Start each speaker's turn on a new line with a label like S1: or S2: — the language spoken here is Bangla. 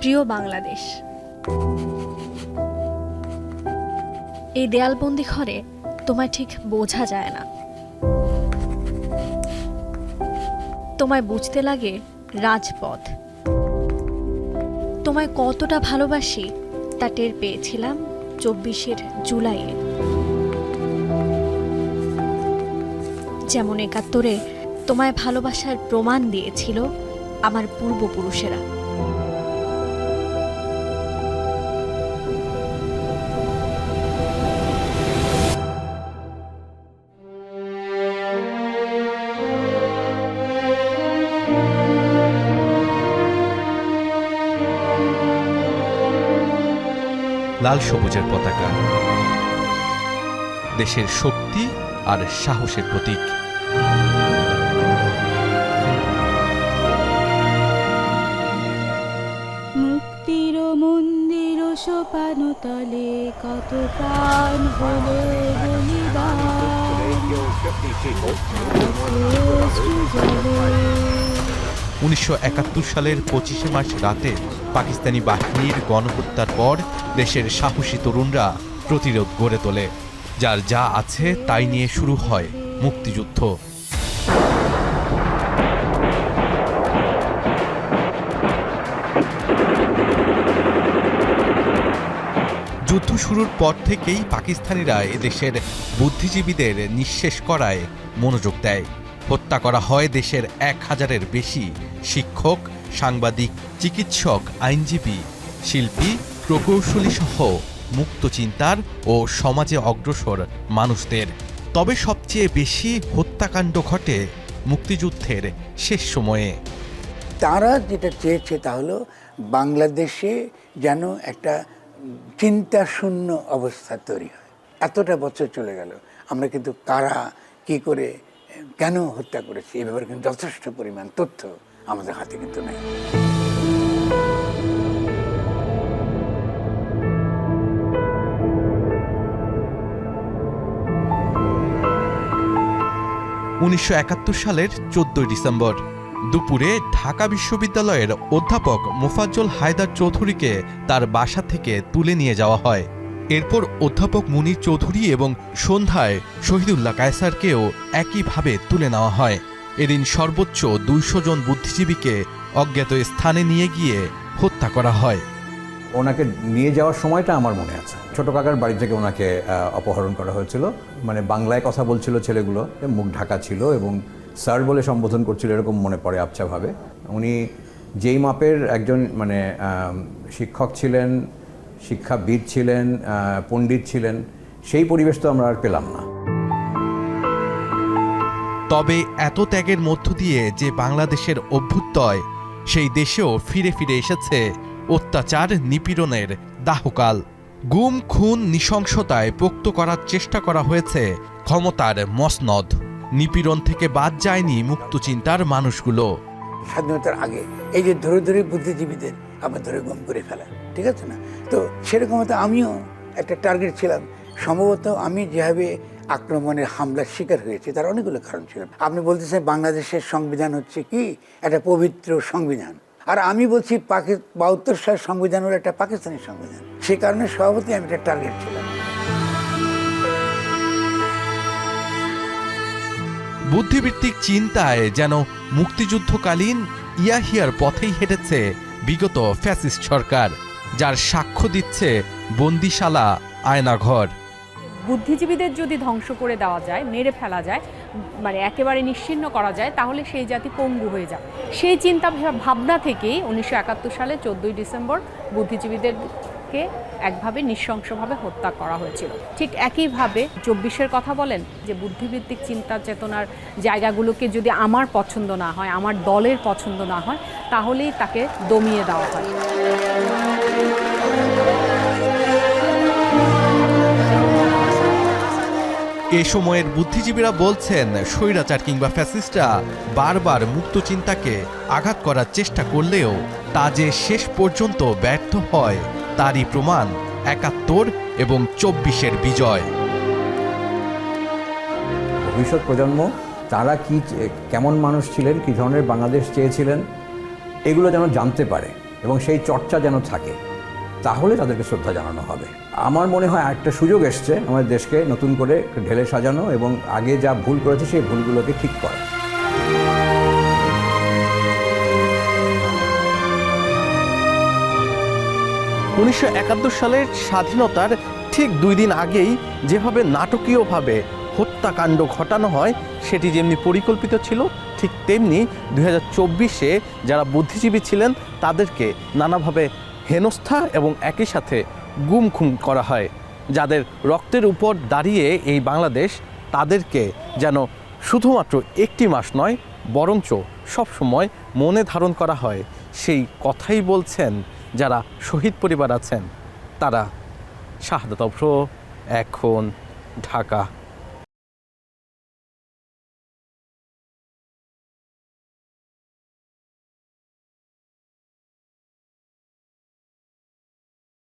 S1: প্রিয় বাংলাদেশ, এই দেয়ালবন্দি ঘরে তোমায় ঠিক বোঝা যায় না। তোমায় বুঝতে লাগে রাজপথ। তোমায় কতটা ভালোবাসি তা টের পেয়েছিলাম 24 জুলাইয়ে। যেমন 71-এ তোমায় ভালোবাসার প্রমাণ দিয়েছিল আমার পূর্বপুরুষেরা।
S2: লাল সবুজের পতাকা দেশের শক্তি আর সাহসের প্রতীক।
S3: মুক্তির মন্দির সোপান তলে কত প্রাণ হলো বলিদান।
S2: 1971 সালের 25শে মার্চ রাতে পাকিস্তানি বাহিনীর গণহত্যার পর দেশের সাহসী তরুণরা প্রতিরোধ গড়ে তোলে। যার যা আছে তাই নিয়ে শুরু হয় মুক্তিযুদ্ধ। যুদ্ধ শুরুর পর থেকেই পাকিস্তানিরা এদেশের বুদ্ধিজীবীদের নিঃশেষ করায় মনোযোগ দেয়। হত্যা করা হয় দেশের 1000-এর বেশি শিক্ষক, সাংবাদিক, চিকিৎসক, আইনজীবী, শিল্পী, প্রকৌশলী সহ মুক্তচিন্তার ও সমাজে অগ্রসর মানুষদের। তবে সবচেয়ে বেশি হত্যাকাণ্ড ঘটে মুক্তিযুদ্ধের শেষ সময়ে।
S4: তারা যেটা চেয়েছে তা হলো বাংলাদেশে যেন একটা চিন্তাশূন্য অবস্থা তৈরি হয়। এতটা বছর চলে গেল, আমরা কিন্তু কারা, কি করে, কেন হত্যা করেছি এ ব্যাপারে কিন্তু যথেষ্ট পরিমাণ তথ্য আমাদের হাতে কিন্তু নেই।
S2: সালের 14 ডিসেম্বর দুপুরে ঢাকা বিশ্ববিদ্যালয়ের অধ্যাপক মোফাজ্জল হায়দার চৌধুরীকে তার বাসা থেকে তুলে নিয়ে যাওয়া হয়। এরপর অধ্যাপক মুনীর চৌধুরী এবং সন্ধ্যায় শহীদুল্লাহ কায়সারকেও একইভাবে তুলে নেওয়া হয়। এদিন সর্বোচ্চ 200 জন বুদ্ধিজীবীকে অজ্ঞাত স্থানে নিয়ে গিয়ে হত্যা করা হয়।
S5: ওনাকে নিয়ে যাওয়ার সময়টা আমার মনে আছে। ছোট কাকার বাড়ি থেকে ওনাকে অপহরণ করা হয়েছিল। মানে বাংলায় কথা বলছিল ছেলেগুলো, মুখ ঢাকা ছিল এবং স্যার বলে সম্বোধন করছিল, এরকম মনে পড়ে আবছাভাবে। উনি যেই মাপের একজন মানে শিক্ষক ছিলেন, শিক্ষাবিদ ছিলেন, পণ্ডিত ছিলেন, সেই পরিবেশ তো আমরা আর পেলাম না।
S2: তবে এত ত্যাগের মধ্য দিয়ে যে বাংলাদেশের অভ্যুদয়, সেই দেশেও ফিরে ফিরে এসেছে অত্যাচার, নিপীড়নের দাহকাল। গুম, খুন, নৃশংসতায় পোক্ত করার চেষ্টা করা হয়েছে ক্ষমতার মসনদ। নিপীড়ন থেকে বাদ যায়নি মুক্তচিন্তার মানুষগুলো।
S4: স্বাধীনতার আগে এই যে ধরে ধরে বুদ্ধিজীবীদের আবার ধরে গুম করে ফেলা, ঠিক আছে না? তো সেরকম হয়তো আমিও একটা টার্গেট ছিলাম। সম্ভবত আমি যেভাবে আক্রমণের হামলার শিকার হয়েছে তার অনেকগুলো কারণ ছিল। আপনি বলতেছেন বাংলাদেশের সংবিধান হচ্ছে কি একটা পবিত্র সংবিধান, আর আমি বলছি 72 সালের সংবিধান হলো একটা পাকিস্তানি সংবিধান। সে কারণে স্বভাবতই আমি একটা টার্গেট ছিলাম।
S2: বুদ্ধিবৃত্তিক চিন্তায় যেন মুক্তিযুদ্ধকালীন ইয়াহিয়ার পথেই হেঁটেছে বিগত ফ্যাসিস্ট সরকার, যার সাক্ষ্য দিচ্ছে বন্দিশালা, আয়নাঘর।
S6: বুদ্ধিজীবীদের যদি ধ্বংস করে দেওয়া যায়, মেরে ফেলা যায়, মানে একেবারে নিশ্চিহ্ন করা যায়, তাহলে সেই জাতি পঙ্গু হয়ে যাবে। সেই চিন্তা ভাবনা থেকেই 1971 সালে 14 ডিসেম্বর বুদ্ধিজীবীদেরকে একভাবে নৃশংসভাবে হত্যা করা হয়েছিল। ঠিক একইভাবে 24-এর কথা বলেন যে বুদ্ধিবৃত্তিক চিন্তা চেতনার জায়গাগুলোকে যদি আমার পছন্দ না হয়, আমার দলের পছন্দ না হয়, তাহলেই তাকে দমিয়ে দেওয়া হয়।
S2: এ সময়ের বুদ্ধিজীবীরা বলছেন, স্বৈরাচার কিংবা ফ্যাসিস্টরা বারবার মুক্তচিন্তাকে আঘাত করার চেষ্টা করলেও তা যে শেষ পর্যন্ত ব্যর্থ হয় তারই প্রমাণ 71 এবং 24-এর বিজয়।
S5: ভবিষ্যৎ প্রজন্ম তারা কি, কেমন মানুষ ছিলেন, কী ধরনের বাংলাদেশ চেয়েছিলেন, এগুলো যেন জানতে পারে। এবং সেই চর্চা যেন থাকে, তাহলে তাদেরকে শ্রদ্ধা জানানো হবে। আমার মনে হয় একটা সুযোগ এসছে আমাদের দেশকে নতুন করে ঢেলে সাজানো এবং আগে যা ভুল করেছে সেই ভুলগুলোকে ঠিক করা।
S2: 1971 সালের স্বাধীনতার ঠিক 2 দিন আগেই যেভাবে নাটকীয়ভাবে হত্যাকাণ্ড ঘটানো হয়, সেটি যেমনি পরিকল্পিত ছিল, ঠিক তেমনি 2024-এ যারা বুদ্ধিজীবী ছিলেন তাদেরকে নানাভাবে হেনস্থা এবং একই সাথে গুম খুম করা হয়। যাদের রক্তের উপর দাঁড়িয়ে এই বাংলাদেশ, তাদেরকে যেন শুধুমাত্র একটি মাস নয়, বরঞ্চ সবসময় মনে ধারণ করা হয়, সেই কথাই বলছেন যারা শহীদ পরিবার আছেন তারা। শাহাদাত অভ্র, এখন, ঢাকা।